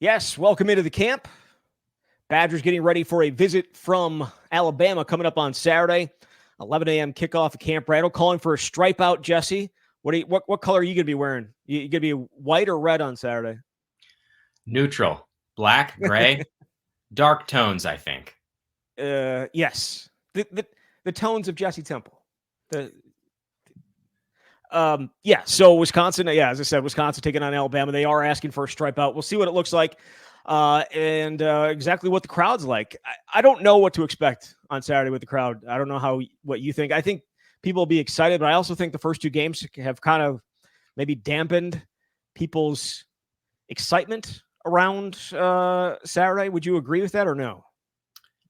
Yes, welcome into the camp. Badgers getting ready for a visit from Alabama coming up on Saturday. 11 a.m. kickoff at Camp Randall. Calling for a stripe out, Jesse. What color are you going to be wearing? You going to be white or red on Saturday? Neutral. Black, gray, dark tones, I think. Yes. The tones of Jesse Temple. So Wisconsin, as I said, Wisconsin taking on Alabama. They are asking for a stripe out. We'll see what it looks like and exactly what the crowd's like. I don't know what to expect on Saturday with the crowd. I don't know what you think. I think people will be excited, but I also think the first two games have kind of maybe dampened people's excitement around Saturday. Would you agree with that or no?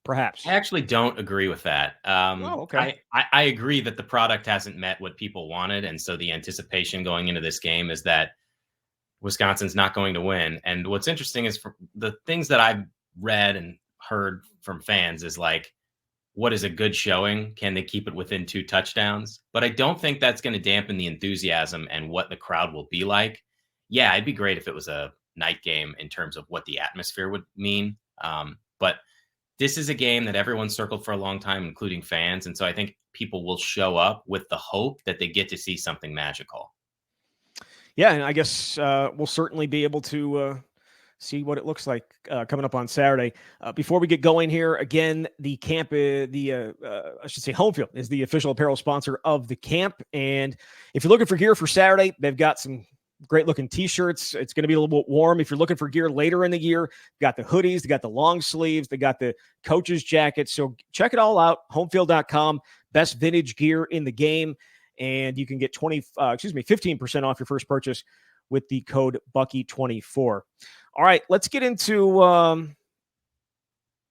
Perhaps. I actually don't agree with that. Okay. I agree that the product hasn't met what people wanted. And so the anticipation going into this game is that Wisconsin's not going to win. And what's interesting is for the things that I've read and heard from fans is like, what is a good showing? Can they keep it within 2 touchdowns? But I don't think that's going to dampen the enthusiasm and what the crowd will be like. Yeah, it'd be great if it was a night game in terms of what the atmosphere would mean. But this is a game that everyone circled for a long time, including fans. And so I think people will show up with the hope that they get to see something magical. Yeah, and I guess we'll certainly be able to see what it looks like coming up on Saturday. Before we get going here, again, the camp, I should say home field is the official apparel sponsor of the camp. And if you're looking for gear for Saturday, they've got some great looking t-shirts. It's going to be a little bit warm. If you're looking for gear later in the year, got the hoodies, they got the long sleeves, they got the coach's jackets. So check it all out. Homefield.com, best vintage gear in the game. And you can get 15% off your first purchase with the code Bucky24. All right, let's get into a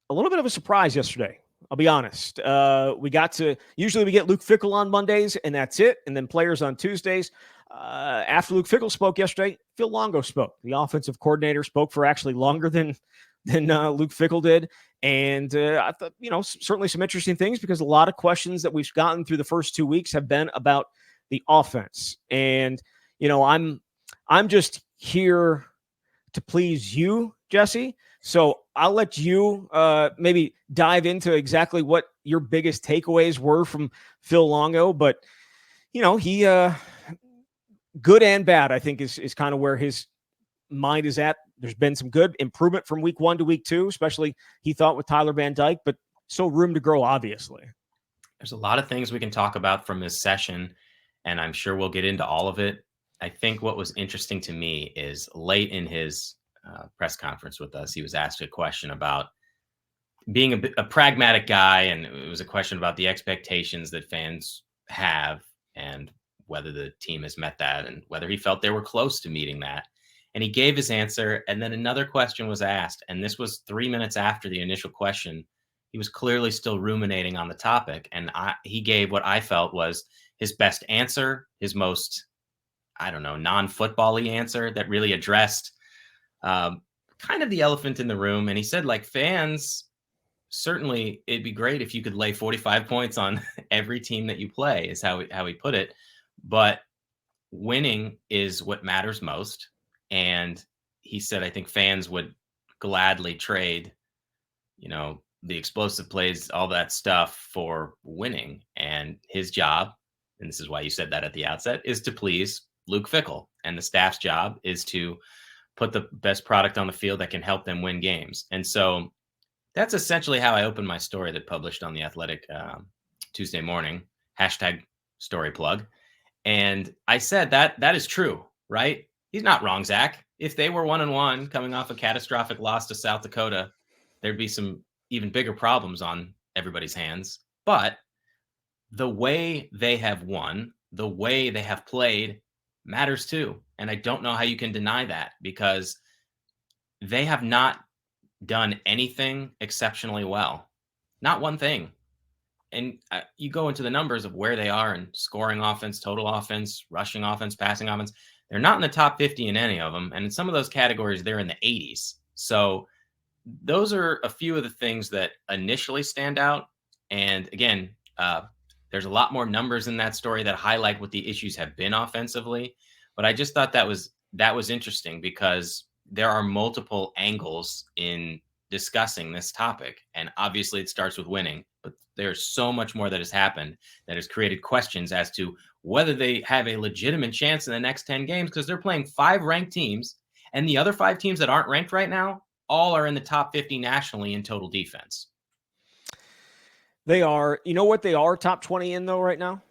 little bit of a surprise yesterday. I'll be honest. Usually we get Luke Fickle on Mondays, and that's it. And then players on Tuesdays. After Luke Fickle spoke yesterday, Phil Longo spoke. The offensive coordinator spoke for actually longer than Luke Fickle did. And I thought, certainly some interesting things because a lot of questions that we've gotten through the first 2 weeks have been about the offense. And, I'm just here to please you, Jesse. So I'll let you maybe dive into exactly what your biggest takeaways were from Phil Longo. But, he good and bad, I think, is kind of where his mind is at. There's been some good improvement from week 1 to week 2, especially he thought with Tyler Van Dyke, but still room to grow, obviously. There's a lot of things we can talk about from this session, and I'm sure we'll get into all of it. I think what was interesting to me is late in his press conference with us, he was asked a question about being a pragmatic guy, and it was a question about the expectations that fans have and whether the team has met that and whether he felt they were close to meeting that. And he gave his answer, and then another question was asked, and this was 3 minutes after the initial question. He was clearly still ruminating on the topic, and he gave what I felt was his best answer, his most, non-football-y answer that really addressed kind of the elephant in the room. And he said, fans, certainly it'd be great if you could lay 45 points on every team that you play, is how he put it. But winning is what matters most. And he said, I think fans would gladly trade, the explosive plays, all that stuff for winning. And his job, and this is why you said that at the outset, is to please Luke Fickle. And the staff's job is to put the best product on the field that can help them win games. And so that's essentially how I opened my story that published on The Athletic Tuesday morning, #story plug. And I said that is true, right? He's not wrong, Zach. If they were 1-1 coming off a catastrophic loss to South Dakota, there'd be some even bigger problems on everybody's hands. But the way they have won, the way they have played matters too. And I don't know how you can deny that because they have not done anything exceptionally well. Not one thing. And you go into the numbers of where they are in scoring offense, total offense, rushing offense, passing offense. They're not in the top 50 in any of them. And in some of those categories, they're in the 80s. So those are a few of the things that initially stand out. And again, there's a lot more numbers in that story that highlight what the issues have been offensively. But I just thought that was interesting because there are multiple angles in discussing this topic. And obviously it starts with winning, but there's so much more that has happened that has created questions as to whether they have a legitimate chance in the next 10 games, because they're playing 5 ranked teams, and the other 5 teams that aren't ranked right now all are in the top 50 nationally in total defense. They are. You know what they are top 20 in, though, right now?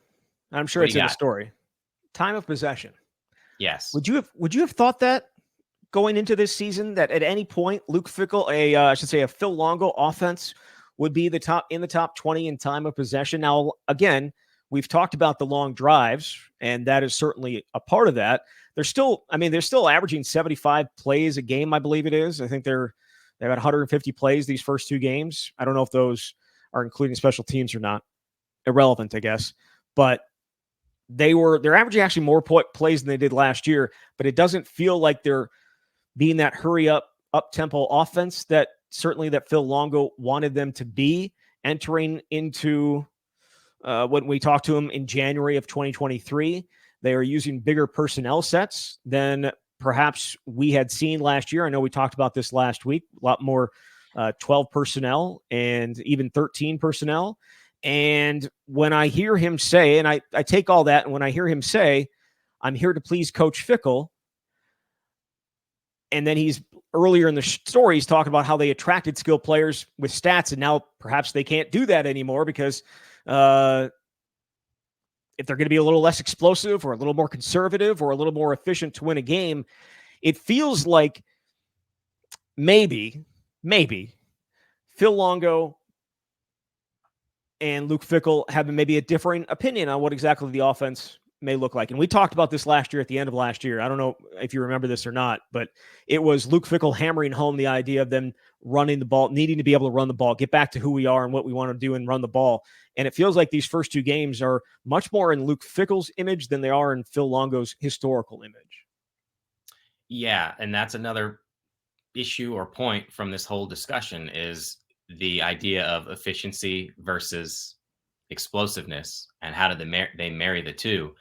I'm sure it's in the story. Time of possession. Yes. Would you have thought that going into this season, that at any point Luke Fickle, I should say a Phil Longo offense, would be in the top 20 in time of possession? Now, again, we've talked about the long drives, and that is certainly a part of that. They're still averaging 75 plays a game, I believe it is. I think they've had 150 plays these first 2 games. I don't know if those are including special teams or not. Irrelevant, I guess. But they're averaging actually more plays than they did last year, but it doesn't feel like they're being that hurry up tempo offense that Phil Longo wanted them to be entering into when we talked to him in January of 2023. They are using bigger personnel sets than perhaps we had seen last year. I know we talked about this last week, a lot more 12 personnel and even 13 personnel. And when I hear him say, and I take all that, and when I hear him say, I'm here to please Coach Fickle, and then he's earlier in the story, he's talking about how they attracted skilled players with stats, and now perhaps they can't do that anymore because if they're going to be a little less explosive or a little more conservative or a little more efficient to win a game, it feels like maybe Phil Longo and Luke Fickle have maybe a differing opinion on what exactly the offense may look like. And we talked about this last year at the end of last year. I don't know if you remember this or not, but it was Luke Fickle hammering home the idea of them running the ball, needing to be able to run the ball, get back to who we are and what we want to do and run the ball. And it feels like these first 2 games are much more in Luke Fickle's image than they are in Phil Longo's historical image. Yeah, and that's another issue or point from this whole discussion is the idea of efficiency versus explosiveness, and how do they marry the two.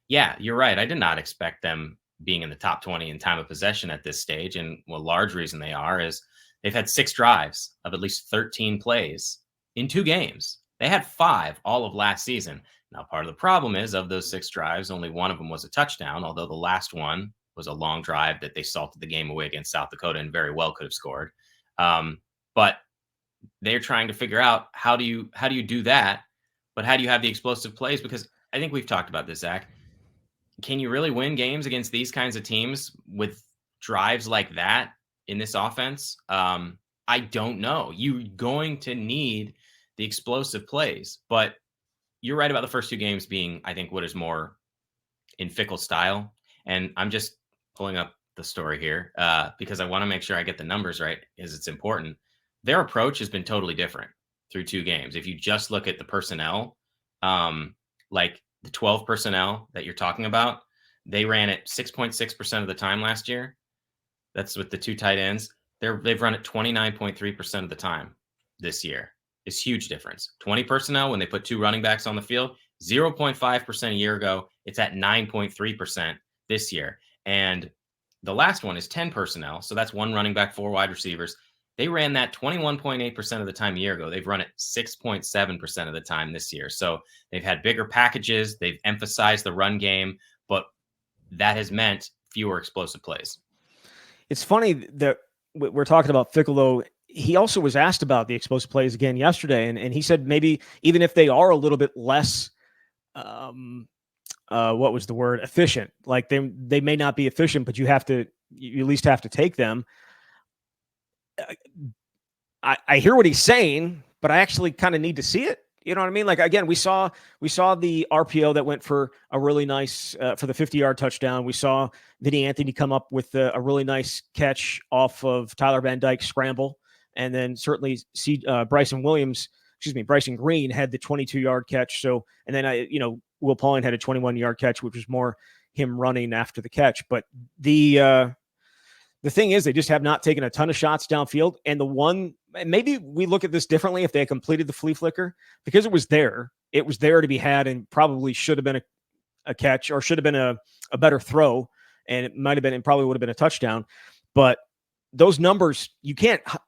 Yeah, you're right. I did not expect them being in the top 20 in time of possession at this stage. And a large reason they are is they've had 6 drives of at least 13 plays in 2 games. They had 5 all of last season. Now, part of the problem is of those 6 drives, only one of them was a touchdown, although the last one was a long drive that they salted the game away against South Dakota and very well could have scored. But they're trying to figure out how do you do that, but how do you have the explosive plays? Because I think we've talked about this, Zach. Can you really win games against these kinds of teams with drives like that in this offense? I don't know. You're going to need the explosive plays, but you're right about the first 2 games being, I think, what is more in Fickle style. And I'm just pulling up the story here because I want to make sure I get the numbers right, because it's important. Their approach has been totally different through 2 games. If you just look at the personnel, like the 12 personnel that you're talking about, they ran it 6.6% of the time last year. That's with the 2 tight ends. They've run it 29.3% of the time this year. It's huge difference. 20 personnel, when they put 2 running backs on the field, 0.5% a year ago. It's at 9.3% this year. And the last one is 10 personnel. So that's 1 running back, 4 wide receivers. They ran that 21.8% of the time a year ago. They've run it 6.7% of the time this year. So they've had bigger packages. They've emphasized the run game, but that has meant fewer explosive plays. It's funny that we're talking about Fickle, though. He also was asked about the explosive plays again yesterday, and he said maybe even if they are a little bit less, what was the word? Efficient. Like they may not be efficient, but you at least have to take them. I hear what he's saying, but I actually kind of need to see it. You know what I mean? Like, again, we saw the RPO that went for a really nice, for the 50-yard touchdown. We saw Vinny Anthony come up with a really nice catch off of Tyler Van Dyke's scramble. And then certainly Bryson Green had the 22-yard catch. So, and then Will Pauling had a 21-yard catch, which was more him running after the catch. But the thing is, they just have not taken a ton of shots downfield. And maybe we look at this differently if they had completed the flea flicker, because it was there to be had, and probably should have been a catch, or should have been a better throw. And it might have been, and probably would have been a touchdown. But those numbers, you can't, I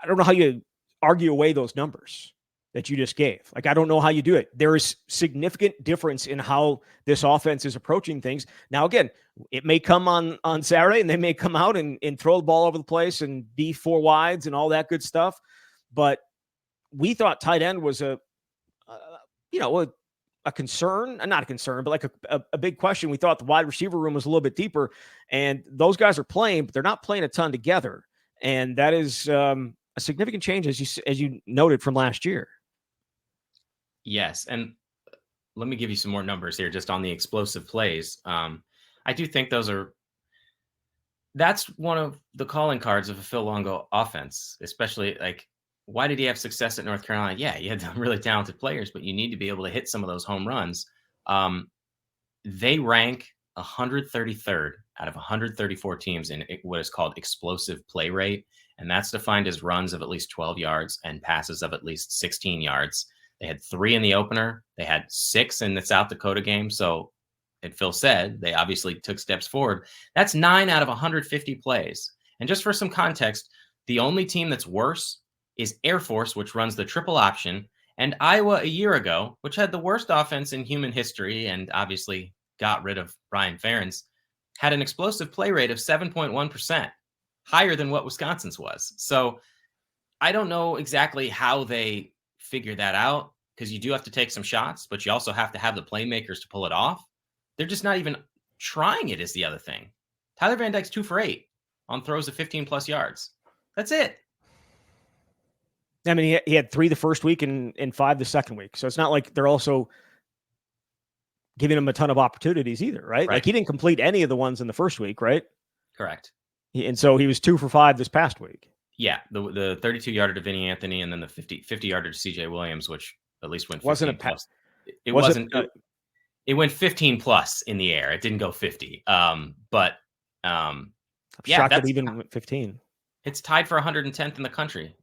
don't know how you argue away those numbers that you just gave. Like, I don't know how you do it. There is significant difference in how this offense is approaching things. Now, again, it may come on Saturday and they may come out and throw the ball over the place and be four wides and all that good stuff. But we thought tight end was a concern, not a concern, but like a big question. We thought the wide receiver room was a little bit deeper, and those guys are playing, but they're not playing a ton together. And that is a significant change, as you noted, from last year. Yes, and let me give you some more numbers here just on the explosive plays. I do think that's one of the calling cards of a Phil Longo offense, especially like, why did he have success at North Carolina? Yeah, he had some really talented players, but you need to be able to hit some of those home runs. They rank 133rd out of 134 teams in what is called explosive play rate, and that's defined as runs of at least 12 yards and passes of at least 16 yards. They had 3 in the opener. They had 6 in the South Dakota game. So, and Phil said, they obviously took steps forward. That's 9 out of 150 plays. And just for some context, the only team that's worse is Air Force, which runs the triple option, and Iowa a year ago, which had the worst offense in human history and obviously got rid of Brian Ferentz, had an explosive play rate of 7.1%, higher than what Wisconsin's was. So I don't know exactly how they figure that out, because you do have to take some shots, but you also have to have the playmakers to pull it off. They're just not even trying it, is the other thing. Tyler Van Dyke's 2 for 8 on throws of 15+ yards. That's it. I mean, he had 3 the first week and 5 the second week. So it's not like they're also giving him a ton of opportunities either, right? Like, he didn't complete any of the ones in the first week, right? Correct. And so he was 2 for 5 this past week. Yeah, the 32-yarder to Vinny Anthony, and then the 50-yarder to CJ Williams, which at least went 15 wasn't a plus. It wasn't. It went 15 plus in the air. It didn't go 50. I'm shocked that even went 15. It's tied for 110th in the country.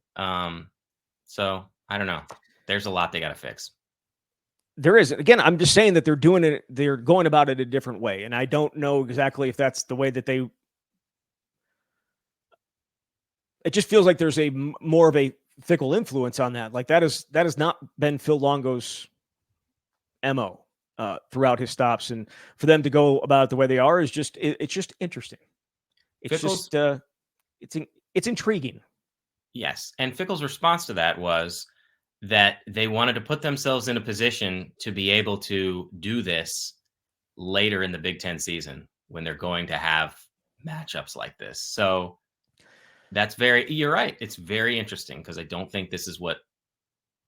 So I don't know. There's a lot they got to fix. There is. Again, I'm just saying that they're doing it. They're going about it a different way, and I don't know exactly if that's the way that they. It just feels like there's more of a Fickle influence on that. Like, that has not been Phil Longo's MO throughout his stops, and for them to go about it the way they are is just it's just interesting. It's Fickle's, just it's intriguing. Yes, and Fickle's response to that was that they wanted to put themselves in a position to be able to do this later in the Big Ten season when they're going to have matchups like this. So you're right. It's very interesting, because I don't think this is what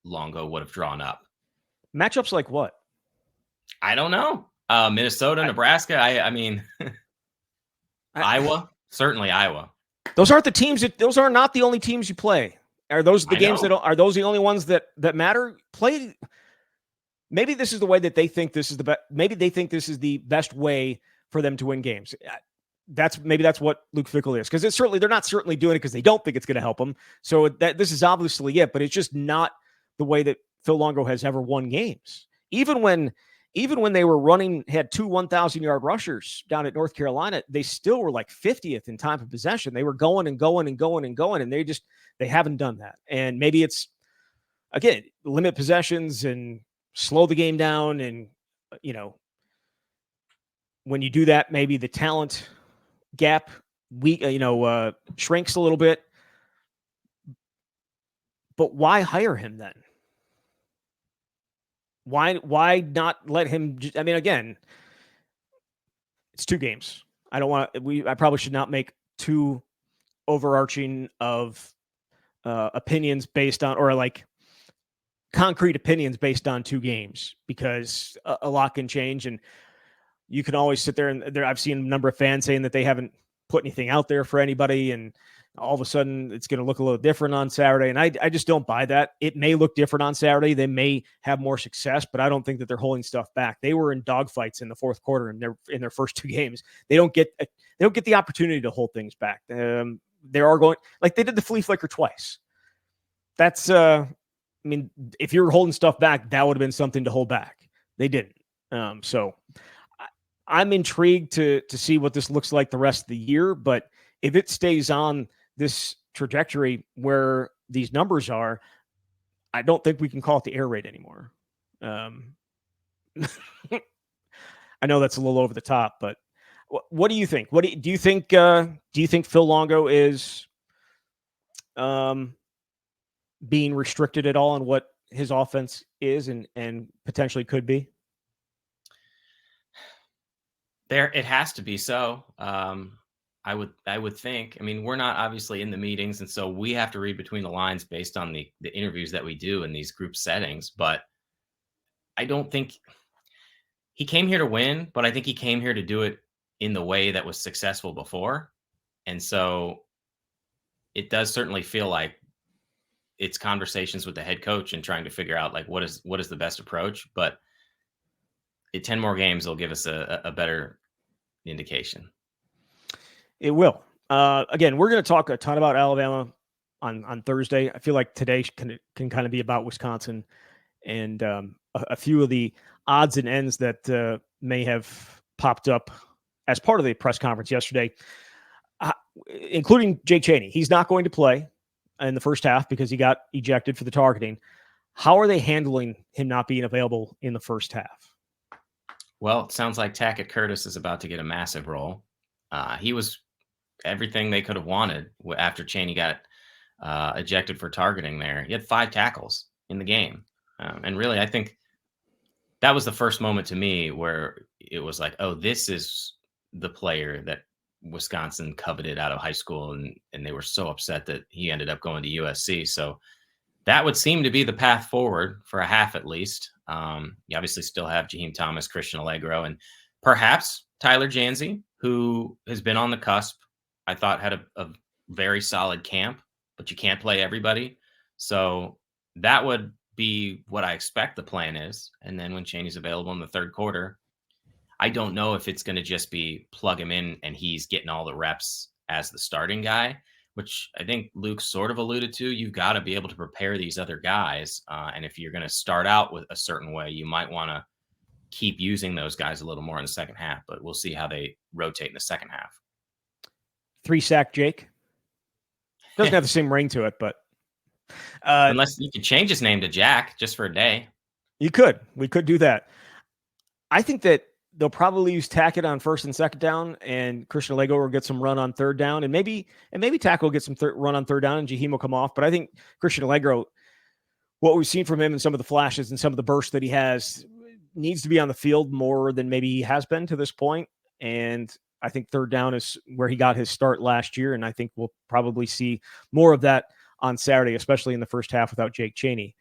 Longo would have drawn up. Matchups like what? I don't know. Minnesota, Nebraska. I mean, Iowa, certainly Iowa. Those aren't the teams those are not the only teams you play. Are those the games are those the only ones that matter? Maybe this is the way that they think this is the best. Maybe they think this is the best way for them to win games. That's what Luke Fickle is, because they're not certainly doing it because they don't think it's going to help them. So this is obviously it, but it's just not the way that Phil Longo has ever won games. Even when they were had 2 1,000-yard rushers down at North Carolina, they still were like 50th in time of possession. They were going and going and going and going, and they haven't done that. And maybe it's, again, limit possessions and slow the game down. And, when you do that, maybe the talent gap shrinks a little bit. But why hire him then? Why not let him? I mean, again, it's 2 games. I probably should not make too overarching of opinions based on, or like concrete opinions based on 2 games, because a lot can change, and you can always sit there and I've seen a number of fans saying that they haven't put anything out there for anybody, and all of a sudden it's going to look a little different on Saturday. And I just don't buy that. It may look different on Saturday. They may have more success, but I don't think that they're holding stuff back. They were in dogfights in the fourth quarter in their first 2 games. They don't get the opportunity to hold things back. They are going, like they did the flea flicker twice. That's I mean, if you're holding stuff back, that would have been something to hold back. They didn't. So I'm intrigued to see what this looks like the rest of the year. But if it stays on this trajectory where these numbers are, I don't think we can call it the air raid anymore. I know that's a little over the top, but what do you think? What do you think? Do you think Phil Longo is being restricted at all on what his offense is and potentially could be? There, it has to be so. I would think. I mean, we're not obviously in the meetings, and so we have to read between the lines based on the interviews that we do in these group settings. But I don't think he came here to win, but I think he came here to do it in the way that was successful before. And so it does certainly feel like it's conversations with the head coach and trying to figure out like what is the best approach. But 10 more games will give us a better indication. It will. Again, we're going to talk a ton about Alabama on Thursday. I feel like today can kind of be about Wisconsin and a few of the odds and ends that may have popped up as part of the press conference yesterday, including Jake Chaney. He's not going to play in the first half because he got ejected for the targeting. How are they handling him not being available in the first half? Well, it sounds like Tackett Curtis is about to get a massive role. He was everything they could have wanted after Chaney got ejected for targeting there. He had 5 tackles in the game. And really, I think that was the first moment to me where it was like, oh, this is the player that Wisconsin coveted out of high school. And they were so upset that he ended up going to USC. So that would seem to be the path forward for a half at least. You obviously still have Jaheim Thomas, Christian Allegro, and perhaps Tyler Janze, who has been on the cusp. I thought had a very solid camp, but you can't play everybody. So that would be what I expect the plan is. And then when Chaney's available in the third quarter, I don't know if it's going to just be plug him in and he's getting all the reps as the starting guy, which I think Luke sort of alluded to. You've got to be able to prepare these other guys. And if you're going to start out with a certain way, you might want to keep using those guys a little more in the second half, but we'll see how they rotate in the second half. 3-sack Jake. Doesn't have the same ring to it, but unless you could change his name to Jack just for a day. You could. We could do that. I think that they'll probably use Tackett on first and second down, and Christian Allegro will get some run on third down, and maybe Tackett will get some run on third down, and Jaheim will come off. But I think Christian Allegro, what we've seen from him in some of the flashes and some of the bursts that he has, needs to be on the field more than maybe he has been to this point. And I think third down is where he got his start last year, and I think we'll probably see more of that on Saturday, especially in the first half without Jake Chaney.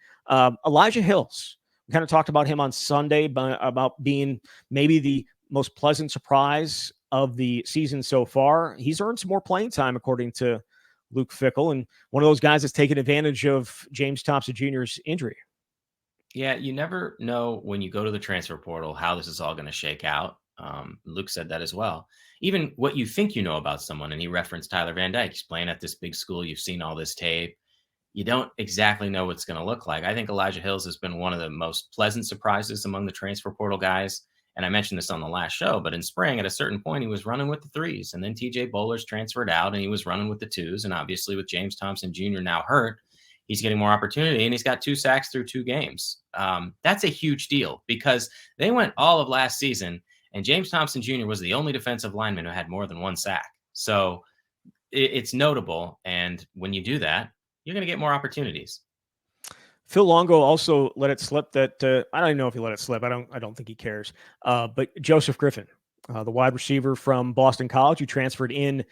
Elijah Hills, we kind of talked about him on Sunday, about being maybe the most pleasant surprise of the season so far. He's earned some more playing time, according to Luke Fickle, and one of those guys that's taken advantage of James Thompson Jr.'s injury. Yeah, you never know when you go to the transfer portal how this is all going to shake out. Luke said that as well. Even what you think you know about someone, and he referenced Tyler Van Dyke. He's playing at this big school. You've seen all this tape. You don't exactly know what's going to look like. I think Elijah Hills has been one of the most pleasant surprises among the transfer portal guys. And I mentioned this on the last show, but in spring, at a certain point, he was running with the 3s. And then TJ Bowlers transferred out and he was running with the 2s. And obviously with James Thompson Jr. now hurt, he's getting more opportunity, and he's got 2 sacks through 2 games. That's a huge deal because they went all of last season, and James Thompson Jr. was the only defensive lineman who had more than 1 sack. So it's notable. And when you do that, you're going to get more opportunities. Phil Longo also let it slip that I don't even know if he let it slip. I don't think he cares. But Joseph Griffin, the wide receiver from Boston College, who transferred in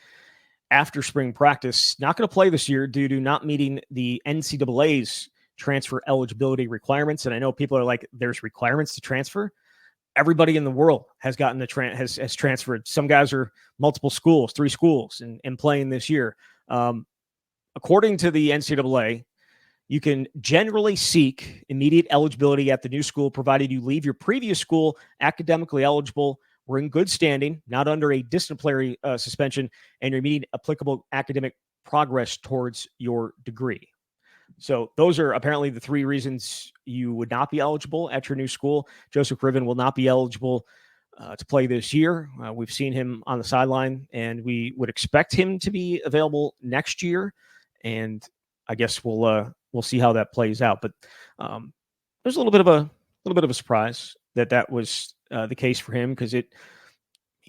after spring practice, not going to play this year due to not meeting the NCAA's transfer eligibility requirements. And I know people are like, "There's requirements to transfer." Everybody in the world has gotten has transferred. Some guys are multiple schools, 3 schools, and playing this year. According to the NCAA, you can generally seek immediate eligibility at the new school, provided you leave your previous school academically eligible, were in good standing, not under a disciplinary suspension, and you're meeting applicable academic progress towards your degree. So those are apparently the 3 reasons you would not be eligible at your new school. Joseph Griffin will not be eligible to play this year. We've seen him on the sideline, and we would expect him to be available next year. And I guess we'll see how that plays out. But there's a little bit of a surprise that was the case for him, because he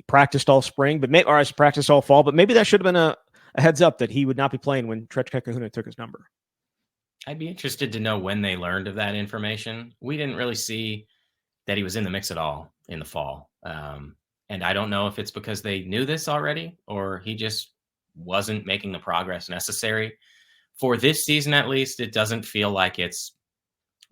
practiced all spring, or I practiced all fall. But maybe that should have been a heads up that he would not be playing when Trećka Kahuna took his number. I'd be interested to know when they learned of that information. We didn't really see that he was in the mix at all in the fall. And I don't know if it's because they knew this already or he just wasn't making the progress necessary. For this season, at least, it doesn't feel like it's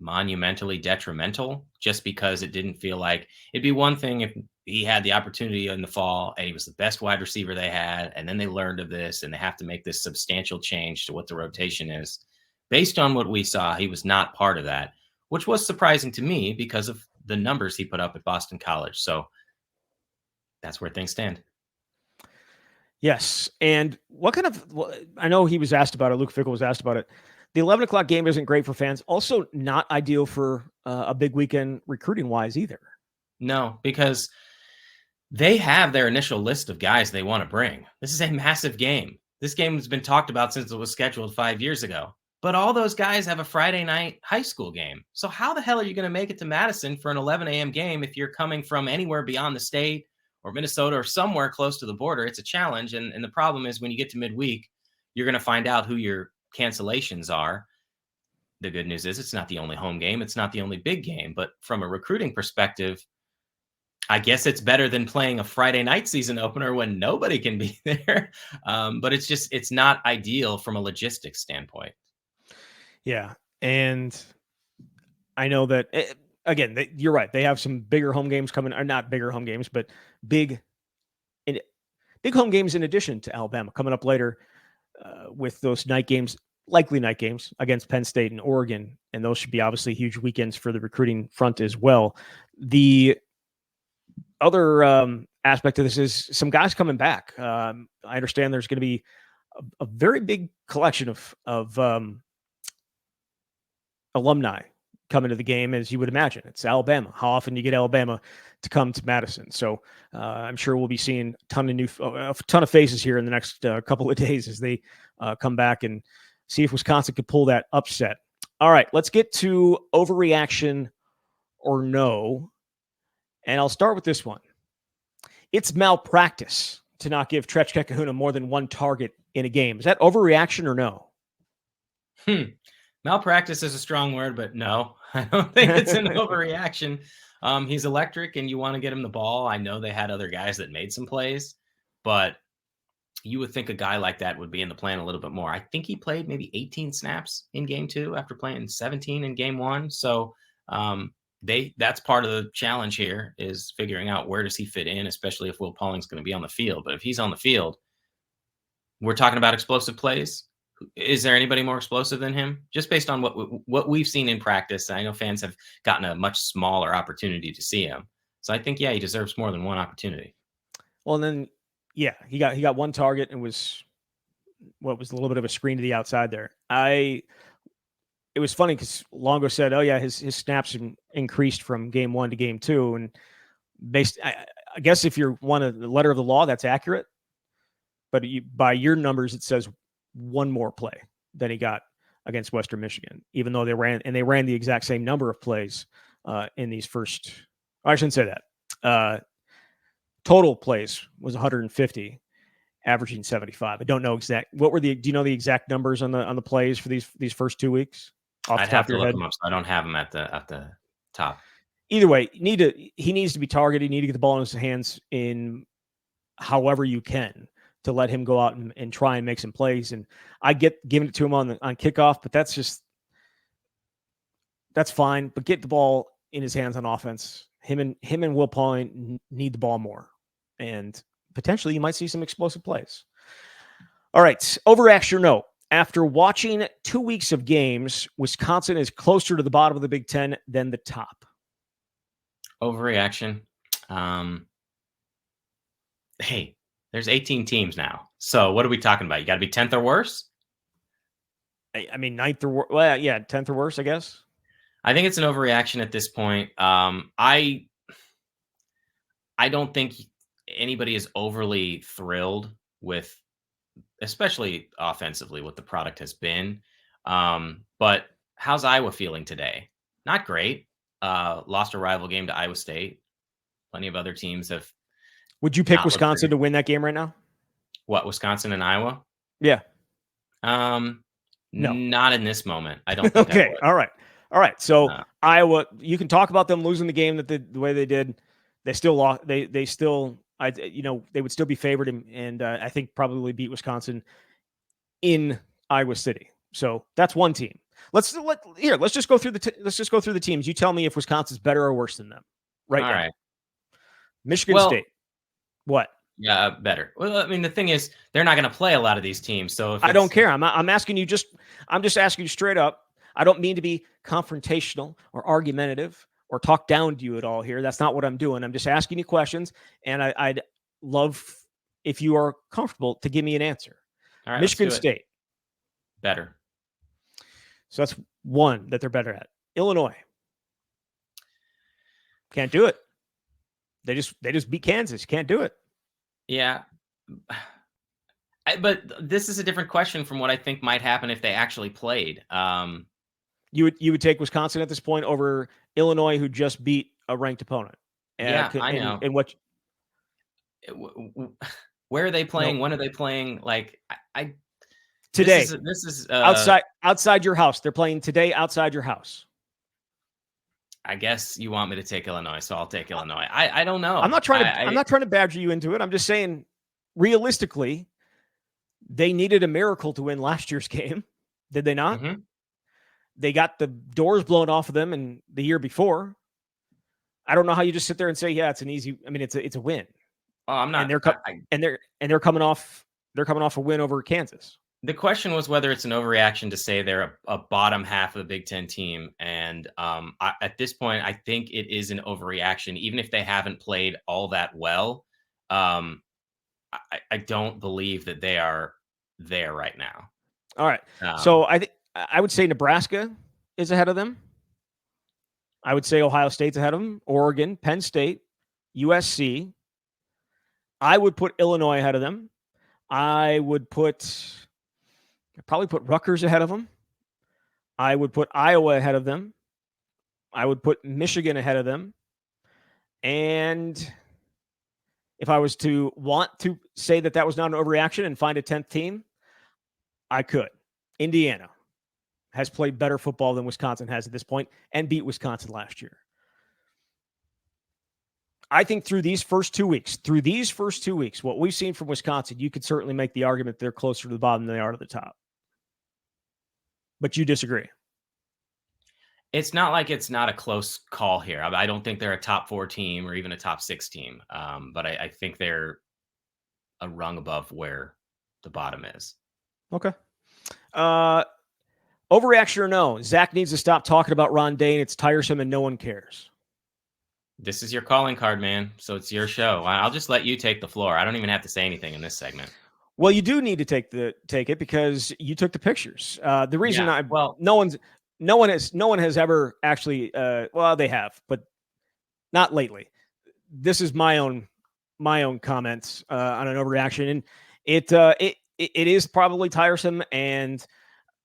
monumentally detrimental, just because it didn't feel like it'd be one thing if he had the opportunity in the fall and he was the best wide receiver they had, and then they learned of this and they have to make this substantial change to what the rotation is. Based on what we saw, he was not part of that, which was surprising to me because of the numbers he put up at Boston College. So that's where things stand. Yes. And I know he was asked about it. Luke Fickle was asked about it. The 11 o'clock game isn't great for fans. Also not ideal for a big weekend recruiting wise either. No, because they have their initial list of guys they want to bring. This is a massive game. This game has been talked about since it was scheduled 5 years ago. But all those guys have a Friday night high school game. So how the hell are you going to make it to Madison for an 11 a.m. game if you're coming from anywhere beyond the state or Minnesota or somewhere close to the border? It's a challenge. And the problem is when you get to midweek, you're going to find out who your cancellations are. The good news is it's not the only home game. It's not the only big game. But from a recruiting perspective, I guess it's better than playing a Friday night season opener when nobody can be there. But it's not ideal from a logistics standpoint. Yeah. And I know that, again, you're right. They have some bigger home games coming, or not bigger home games, but big home games in addition to Alabama coming up later with those likely night games against Penn State and Oregon. And those should be obviously huge weekends for the recruiting front as well. The other aspect of this is some guys coming back. I understand there's going to be a very big collection of alumni coming to the game, as you would imagine. It's Alabama. How often do you get Alabama to come to Madison? So I'm sure we'll be seeing a ton of faces here in the next couple of days as they come back and see if Wisconsin could pull that upset. All right, let's get to overreaction or no. And I'll start with this one. It's malpractice to not give Trećka Kahuna more than one target in a game. Is that overreaction or no? Malpractice is a strong word, but no, I don't think it's an overreaction. He's electric and you want to get him the ball. I know they had other guys that made some plays, but you would think a guy like that would be in the plan a little bit more. I think he played maybe 18 snaps in game 2 after playing 17 in game 1. So that's part of the challenge here, is figuring out where does he fit in, especially if Will Pauling's going to be on the field. But if he's on the field, we're talking about explosive plays. Is there anybody more explosive than him? Just based on what we've seen in practice, I know fans have gotten a much smaller opportunity to see him. So I think, he deserves more than one opportunity. Well, and then, he got one target and was a little bit of a screen to the outside there. It was funny because Longo said, his snaps increased from game 1 to game 2. And I guess if you want the letter of the law, that's accurate. But by your numbers, it says one more play than he got against Western Michigan, even though they ran the exact same number of plays in these first. I shouldn't say that. Total plays was 150, averaging 75. I don't know exact. Do you know the exact numbers on the plays for these first 2 weeks? I'd have to look them up. So I don't have them at the top. Either way, he needs to be targeted. You need to get the ball in his hands in however you can to let him go out and try and make some plays. And I get giving it to him on kickoff, but that's fine. But get the ball in his hands on offense. Him and Will Pauling need the ball more, and potentially you might see some explosive plays. All right, overreaction or no? After watching 2 weeks of games, Wisconsin is closer to the bottom of the Big Ten than the top. Overreaction. Hey, there's 18 teams now. So what are we talking about? You got to be 10th or worse? I mean, 9th or worse. Well, yeah, 10th or worse, I guess. I think it's an overreaction at this point. I don't think anybody is overly thrilled with, especially offensively, what the product has been. But how's Iowa feeling today? Not great. Lost a rival game to Iowa State. Plenty of other teams have Would you pick not looked Wisconsin very. to win that game right now? What, Wisconsin and Iowa? Yeah. Um, No. Not in this moment. I don't think I Okay. would. All right. All right. So No. Iowa, you can talk about them losing the game the way they did. They still lost. They still, they would still be favored and I think probably beat Wisconsin in Iowa City. So that's one team. Let's just go through the teams. You tell me if Wisconsin's better or worse than them right All now. right. Michigan Well, State. What? yeah, better. Well, I mean, the thing is, they're not going to play a lot of these teams. So if I don't care. I'm asking you I'm just asking you straight up. I don't mean to be confrontational or argumentative or talk down to you at all here. That's not what I'm doing. I'm just asking you questions, and I'd love if you are comfortable to give me an answer. all right, Michigan let's do it. State. Better. So that's one that they're better at. Illinois. Can't do it. They just beat Kansas. Can't do it. Yeah. But this is a different question from what I think might happen if they actually played. You would take Wisconsin at this point over Illinois, who just beat a ranked opponent. Yeah, I know. And what? Where are they playing? No. When are they playing? Like Today. This is outside your house. They're playing today outside your house. I guess you want me to take Illinois, so I'll take Illinois. I don't know. I'm not trying to badger you into it. I'm just saying, realistically, they needed a miracle to win last year's game. Did they not? Mm-hmm. They got the doors blown off of them in the year before. I don't know how you just sit there and say, yeah, it's an easy. I mean, it's a win. Oh, I'm not. And they're coming off a win over Kansas. The question was whether it's an overreaction to say they're a bottom half of the Big Ten team. And at this point, I think it is an overreaction, even if they haven't played all that well. I don't believe that they are there right now. All right. So I would say Nebraska is ahead of them. I would say Ohio State's ahead of them. Oregon, Penn State, USC. I would put Illinois ahead of them. I would probably put Rutgers ahead of them. I would put Iowa ahead of them. I would put Michigan ahead of them. And if I was to want to say that was not an overreaction and find a 10th team, I could. Indiana has played better football than Wisconsin has at this point and beat Wisconsin last year. I think through these first 2 weeks, what we've seen from Wisconsin, you could certainly make the argument they're closer to the bottom than they are to the top. But you disagree. It's not like it's not a close call here. I don't think they're a top 4 team or even a top 6 team. But I think they're a rung above where the bottom is. Okay. Overreaction or no? Zach needs to stop talking about Ron Dayne. It's tiresome and no one cares. This is your calling card, man. So it's your show. I'll just let you take the floor. I don't even have to say anything in this segment. Well, you do need to take it because you took the pictures. The reason no one has ever actually. Well, they have, but not lately. This is my own comments on an overreaction, and it is probably tiresome, and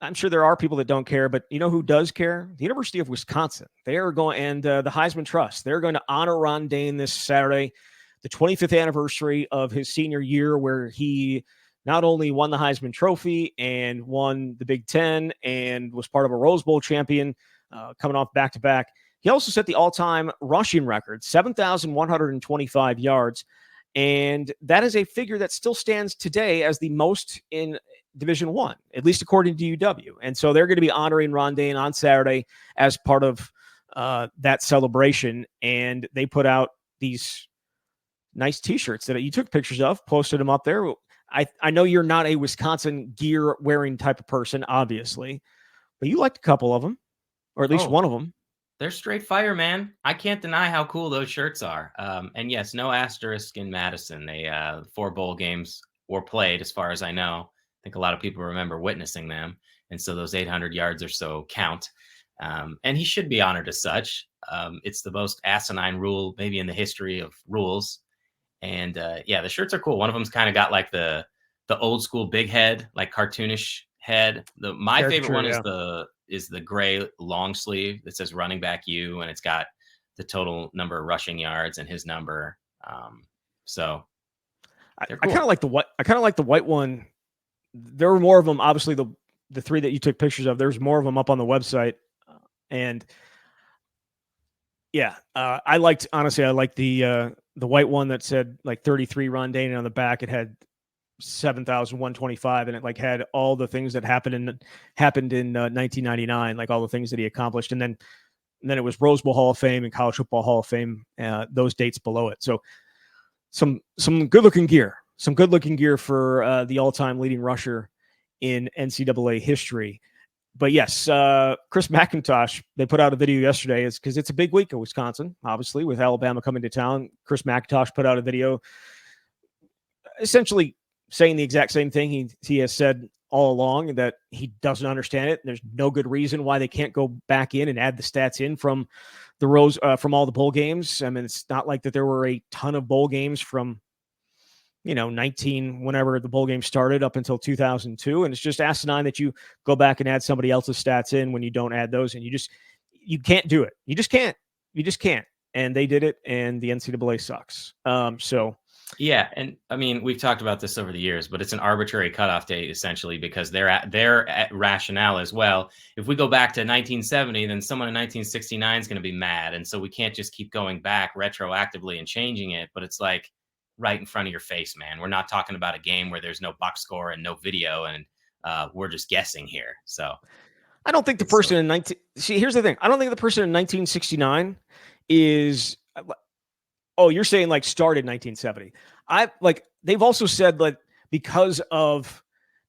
I'm sure there are people that don't care, but you know who does care? The University of Wisconsin. They are going, and the Heisman Trust. They're going to honor Ron Dayne this Saturday, the 25th anniversary of his senior year, where he not only won the Heisman Trophy and won the Big Ten and was part of a Rose Bowl champion, coming off back-to-back. He also set the all-time rushing record, 7,125 yards, and that is a figure that still stands today as the most in Division I, at least according to UW. And so they're going to be honoring Ron Dayne on Saturday as part of that celebration. And they put out these nice T-shirts that you took pictures of, posted them up there. I know you're not a Wisconsin gear wearing type of person, obviously, but you liked a couple of them, or at least one of them. They're straight fire, man. I can't deny how cool those shirts are. And yes, no asterisk in Madison. They 4 bowl games were played, as far as I know. I think a lot of people remember witnessing them. And so those 800 yards or so count. And he should be honored as such. It's the most asinine rule maybe in the history of rules. And yeah, the shirts are cool. One of them's kind of got like the old school big head, like cartoonish head. My favorite Caricature, one yeah. is the gray long sleeve that says running back U, and it's got the total number of rushing yards and his number. So they're I cool. kind of like the white. I kind of like the white one. There were more of them. Obviously, the three that you took pictures of. There's more of them up on the website, and yeah, I liked the white one that said like 33 Ron Dayne, and on the back it had 7,125, and it like had all the things that happened in 1999, like all the things that he accomplished, and then it was Rose Bowl Hall of Fame and College Football Hall of Fame, those dates below it. So some good looking gear, for the all time leading rusher in NCAA history. But yes, Chris McIntosh, they put out a video yesterday, is because it's a big week in Wisconsin, obviously, with Alabama coming to town. Chris McIntosh put out a video essentially saying the exact same thing he has said all along, that he doesn't understand it. There's no good reason why they can't go back in and add the stats in from from all the bowl games. I mean, it's not like that there were a ton of bowl games from 19, whenever the bowl game started, up until 2002. And it's just asinine that you go back and add somebody else's stats in when you don't add those. And you can't do it. You just can't. And they did it, and the NCAA sucks. Yeah, and I mean, we've talked about this over the years, but it's an arbitrary cutoff date essentially, because their rationale as well. If we go back to 1970, then someone in 1969 is going to be mad, and so we can't just keep going back retroactively and changing it. But it's like right in front of your face, man. We're not talking about a game where there's no box score and no video, and we're just guessing here. So I don't think the person in 19. See, here's the thing. I don't think the person in 1969 is. Oh, you're saying like started 1970. They've also said that because of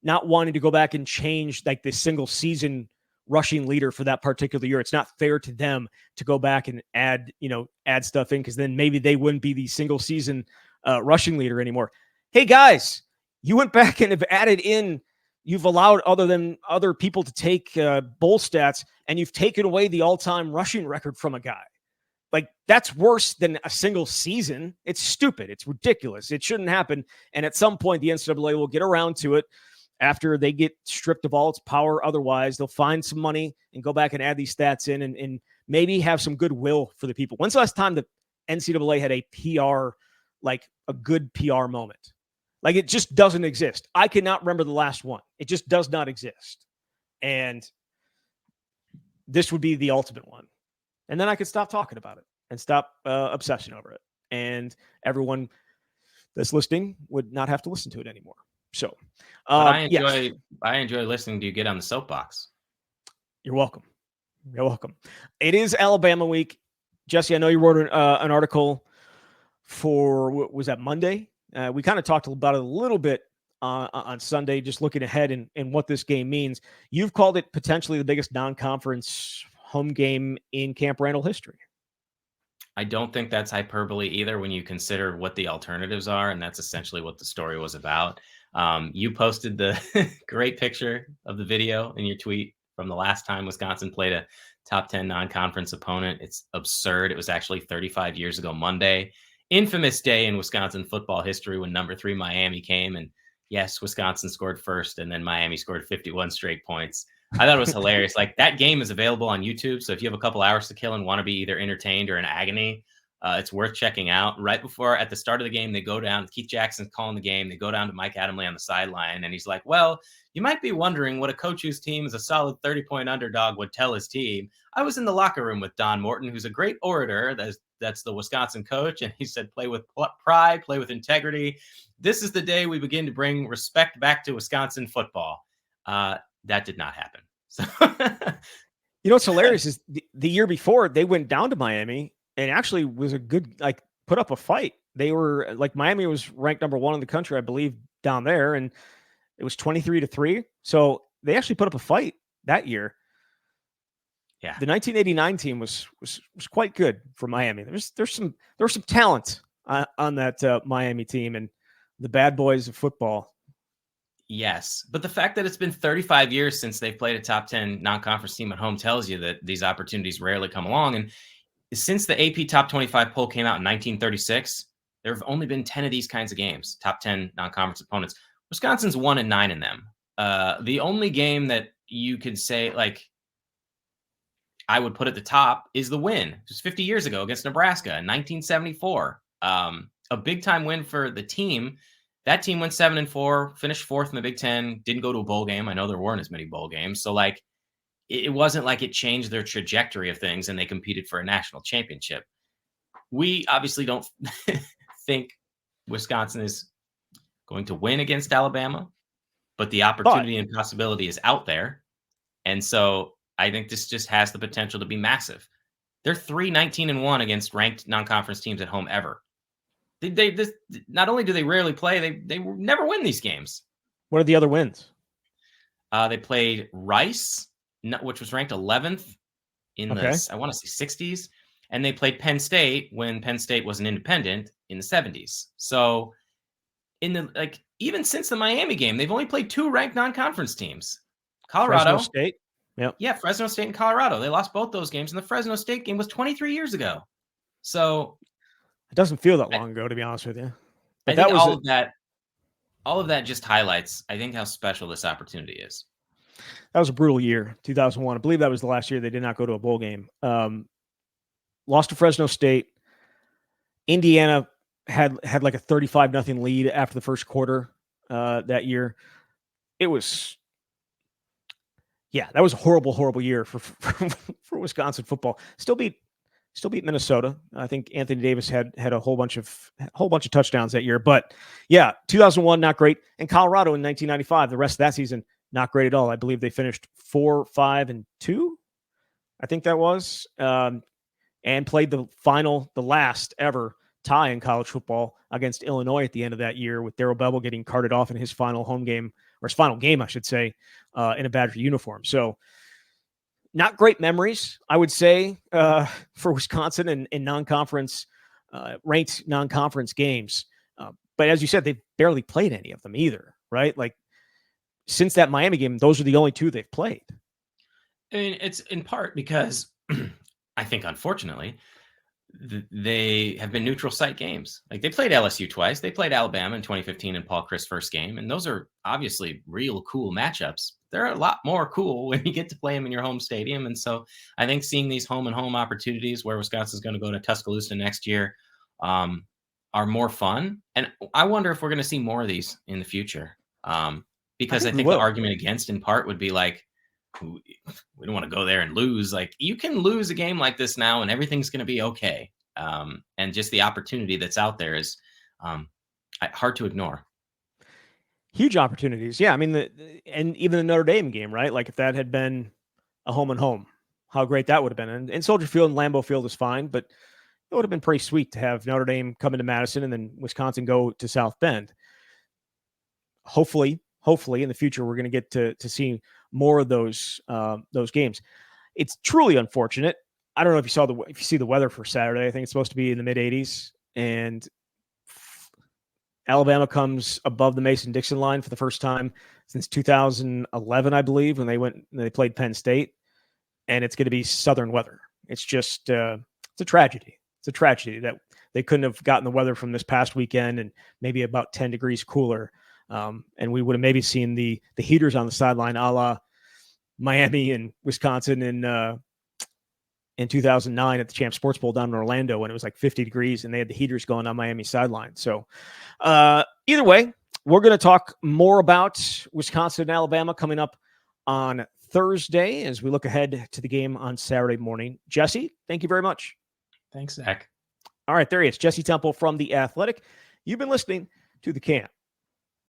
not wanting to go back and change like the single season rushing leader for that particular year, it's not fair to them to go back and add stuff in, because then maybe they wouldn't be the single season rushing leader anymore. Hey guys, you went back and have added in. You've allowed other people to take bowl stats, and you've taken away the all-time rushing record from a guy. Like, that's worse than a single season. It's stupid. It's ridiculous. It shouldn't happen. And at some point, the NCAA will get around to it after they get stripped of all its power. Otherwise, they'll find some money and go back and add these stats in, and maybe have some goodwill for the people. When's the last time the NCAA had a PR, like a good PR moment? Like, it just doesn't exist. I cannot remember the last one. It just does not exist. And this would be the ultimate one. And then I could stop talking about it and stop obsessing over it. And everyone that's listening would not have to listen to it anymore. So, but yes. I enjoy listening to you get on the soapbox. You're welcome. You're welcome. It is Alabama week. Jesse, I know you wrote an article for, was that Monday? We kind of talked about it a little bit on Sunday, just looking ahead and what this game means. You've called it potentially the biggest non-conference home game in Camp Randall history. I don't think that's hyperbole either when you consider what the alternatives are, and that's essentially what the story was about. You posted the great picture of the video in your tweet from the last time Wisconsin played a top 10 non-conference opponent. It's absurd. It was actually 35 years ago Monday. Infamous day in Wisconsin football history when number 3 Miami came, and yes, Wisconsin scored first, and then Miami scored 51 straight points. I thought it was hilarious. Like, that game is available on YouTube. So if you have a couple hours to kill and want to be either entertained or in agony, it's worth checking out. Right before, at the start of the game, they go down. Keith Jackson's calling the game. They go down to Mike Adamle on the sideline. And he's like, well, you might be wondering what a coach whose team is a solid 30-point underdog would tell his team. I was in the locker room with Don Morton, who's a great orator. That's the Wisconsin coach. And he said, play with pride, play with integrity. This is the day we begin to bring respect back to Wisconsin football. That did not happen. So, what's hilarious is the year before they went down to Miami and actually was a good, put up a fight. They were Miami was ranked number 1 in the country, I believe, down there, and it was 23-3. So they actually put up a fight that year. Yeah, the 1989 team was quite good for Miami. There's some talent on that Miami team, and the bad boys of football. Yes. But the fact that it's been 35 years since they've played a top 10 non-conference team at home tells you that these opportunities rarely come along. And since the AP Top 25 poll came out in 1936, there have only been 10 of these kinds of games, top 10 non-conference opponents. Wisconsin's 1-9 in them. The only game that you could say, like, I would put at the top is the win just 50 years ago against Nebraska in 1974. A big-time win for the team. That team went 7-4, finished fourth in the Big Ten, didn't go to a bowl game. I know there weren't as many bowl games. So, like, it wasn't like it changed their trajectory of things and they competed for a national championship. We obviously don't think Wisconsin is going to win against Alabama, but the opportunity and possibility is out there. And so I think this just has the potential to be massive. They're 3-19-1 against ranked non-conference teams at home ever. Not only do they rarely play, they never win these games. What are the other wins? They played Rice, which was ranked 11th in the, I want to say 60s. And they played Penn State when Penn State was an independent in the 70s. So even since the Miami game, they've only played 2 ranked non-conference teams. Colorado. Fresno State. Yep. Yeah, Fresno State and Colorado. They lost both those games. And the Fresno State game was 23 years ago. So it doesn't feel that long ago, to be honest with you. But I think all of that just highlights, I think, how special this opportunity is. That was a brutal year, 2001. I believe that was the last year they did not go to a bowl game. Lost to Fresno State. Indiana had like a 35-0 lead after the first quarter that year. It was, that was a horrible, horrible year for Wisconsin football. Still beat Minnesota. I think Anthony Davis had a whole bunch of touchdowns that year. But 2001 not great, and Colorado in 1995. The rest of that season not great at all. I believe they finished 4-5-2. I think that was, and played the last ever tie in college football against Illinois at the end of that year, with Darrell Bevell getting carted off in his final home game, or his final game, I should say, in a Badger uniform. So not great memories, I would say, for Wisconsin in non-conference, ranked non-conference games. But as you said, they've barely played any of them either, right? Like, since that Miami game, those are the only 2 they've played. I mean, it's in part because I think, unfortunately, they have been neutral site games. Like, they played LSU twice. They played Alabama in 2015 in Paul Chryst' first game. And those are obviously real cool matchups. They're a lot more cool when you get to play them in your home stadium. And so I think seeing these home and home opportunities where Wisconsin's going to go to Tuscaloosa next year are more fun. And I wonder if we're going to see more of these in the future. Because I think the argument against, in part, would be like, we don't want to go there and lose. Like, you can lose a game like this now and everything's going to be okay. And just the opportunity that's out there is hard to ignore. Huge opportunities. Yeah. I mean, and even the Notre Dame game, right? Like, if that had been a home and home, how great that would have been. And Soldier Field and Lambeau Field is fine, but it would have been pretty sweet to have Notre Dame come into Madison and then Wisconsin go to South Bend. Hopefully in the future, we're going to get to see more of those games. It's truly unfortunate. I don't know if you see the weather for Saturday. I think it's supposed to be in the mid-80s, and Alabama comes above the Mason-Dixon line for the first time since 2011, I believe, when they played Penn State, and it's going to be southern weather. It's just it's a tragedy. It's a tragedy that they couldn't have gotten the weather from this past weekend and maybe about 10 degrees cooler. And we would have maybe seen the heaters on the sideline, a la Miami and Wisconsin in 2009 at the Champ Sports Bowl down in Orlando when it was like 50 degrees and they had the heaters going on Miami sideline. So either way, we're going to talk more about Wisconsin and Alabama coming up on Thursday as we look ahead to the game on Saturday morning. Jesse, thank you very much. Thanks, Zach. All right, there he is, Jesse Temple from The Athletic. You've been listening to The Camp.